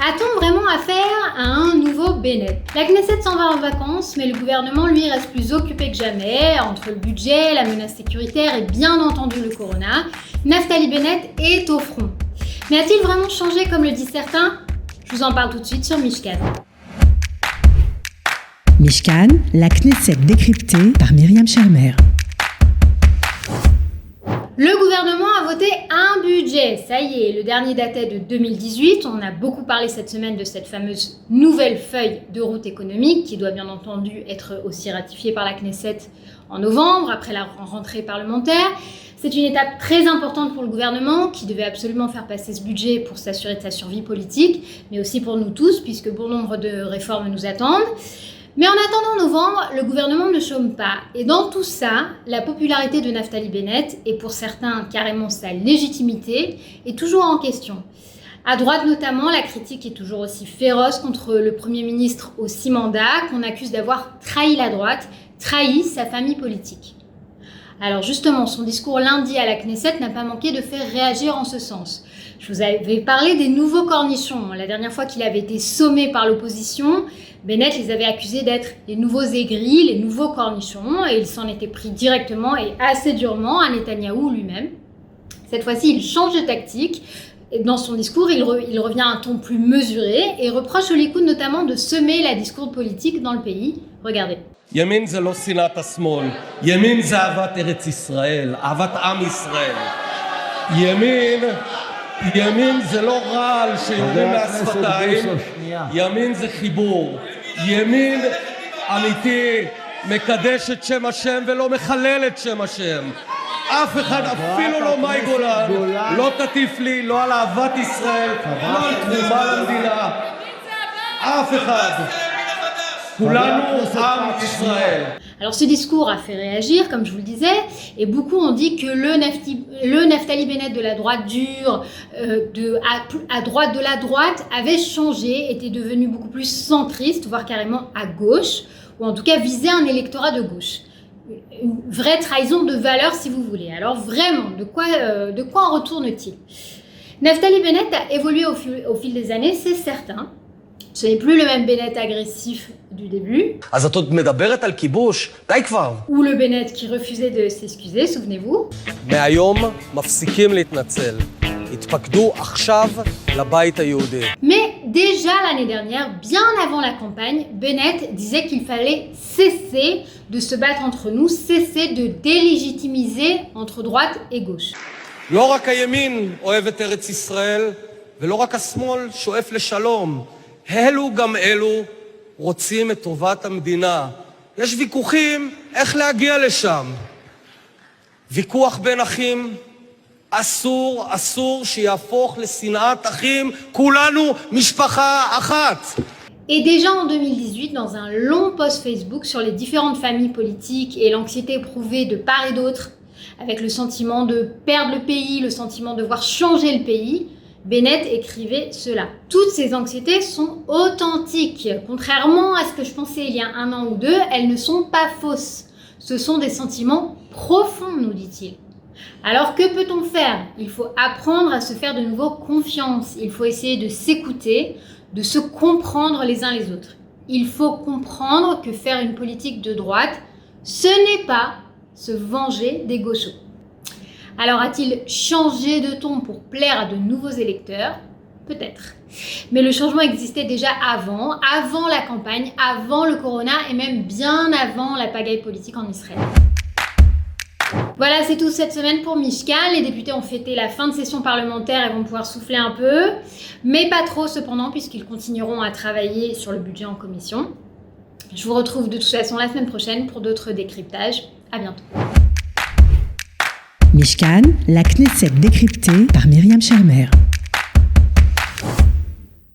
A-t-on vraiment affaire à un nouveau Bennett? La Knesset s'en va en vacances, mais le gouvernement, lui, reste plus occupé que jamais. Entre le budget, la menace sécuritaire et bien entendu le corona, Naftali Bennett est au front. Mais a-t-il vraiment changé comme le disent certains? Je vous en parle tout de suite sur Mishkan. Mishkan, la Knesset décryptée par Myriam Shermer. Le gouvernement a voté un budget, ça y est, le dernier datait de 2018. On a beaucoup parlé cette semaine de cette fameuse nouvelle feuille de route économique qui doit bien entendu être aussi ratifiée par la Knesset en novembre, après la rentrée parlementaire. C'est une étape très importante pour le gouvernement qui devait absolument faire passer ce budget pour s'assurer de sa survie politique, mais aussi pour nous tous, puisque bon nombre de réformes nous attendent. Mais en attendant novembre, le gouvernement ne chôme pas. Et dans tout ça, la popularité de Naftali Bennett, et pour certains carrément sa légitimité, est toujours en question. À droite notamment, la critique est toujours aussi féroce contre le Premier ministre aux 6 mandats, qu'on accuse d'avoir trahi la droite, trahi sa famille politique. Alors justement, son discours lundi à la Knesset n'a pas manqué de faire réagir en ce sens. Je vous avais parlé des nouveaux cornichons. La dernière fois qu'il avait été sommé par l'opposition, Bennett les avait accusés d'être les nouveaux aigris, les nouveaux cornichons, et il s'en était pris directement et assez durement à Netanyahou lui-même. Cette fois-ci, il change de tactique. Et dans son discours, il revient à un ton plus mesuré et reproche au Likoud notamment de semer la discours politique dans le pays. Regardez. ימין זה לא שנאת השמאל, ימין זה אהבת ארץ ישראל, אהבת עם ישראל. ימין זה לא רעל שיורים מהשפתיים, ימין זה חיבור. ימין אמיתי מקדש את שם השם ולא מחלל את שם השם. אף אחד, אפילו לא מאי גולן, לא תטיף לי, לא על אהבת ישראל, לא על תרומה למדינה. אף אחד. Alors ce discours a fait réagir, comme je vous le disais, et beaucoup ont dit que le Naftali Bennett de la droite dure, à droite de la droite, avait changé, était devenu beaucoup plus centriste, voire carrément à gauche, ou en tout cas visait un électorat de gauche. Une vraie trahison de valeur si vous voulez. Alors vraiment, de quoi en retourne-t-il? Naftali Bennett a évolué au fil des années, c'est certain. Ce n'est plus le même Bennett agressif du début. אז את עוד מדברת על כיבוש? די כבר. Ou le Bennett qui refusait de s'excuser, souvenez-vous. מהיום מפסיקים להתנצל. התפקדו עכשיו לבית היהודי. Mais déjà l'année dernière, bien avant la campagne, Bennett disait qu'il fallait cesser de se battre entre nous, cesser de délégitimiser entre droite et gauche. לא רק הימין אוהב את ארץ ישראל, ולא רק השמאל שואף לשלום. אלו גם אלו רוצים את טובת המדינה. יש ויכוחים איך להגיע לשם. ויכוח בין אחים, אסור שיהפוך לשנאת אחים, כולנו משפחה אחת. Et déjà en 2018, dans un long post Facebook sur les différentes familles politiques et l'anxiété éprouvée de part et d'autre, avec le sentiment de perdre le pays, le sentiment de voir changer le pays, Bennett écrivait cela. Toutes ces anxiétés sont authentiques. Contrairement à ce que je pensais il y a 1 an ou 2, elles ne sont pas fausses. Ce sont des sentiments profonds, nous dit-il. Alors que peut-on faire? Il faut apprendre à se faire de nouveau confiance. Il faut essayer de s'écouter, de se comprendre les uns les autres. Il faut comprendre que faire une politique de droite, ce n'est pas se venger des gauchos. Alors a-t-il changé de ton pour plaire à de nouveaux électeurs? Peut-être. Mais le changement existait déjà avant la campagne, avant le corona et même bien avant la pagaille politique en Israël. Voilà, c'est tout cette semaine pour Mishkan. Les députés ont fêté la fin de session parlementaire et vont pouvoir souffler un peu, mais pas trop cependant puisqu'ils continueront à travailler sur le budget en commission. Je vous retrouve de toute façon la semaine prochaine pour d'autres décryptages. À bientôt. Mishkan, la Knesset décryptée par Myriam Shermer.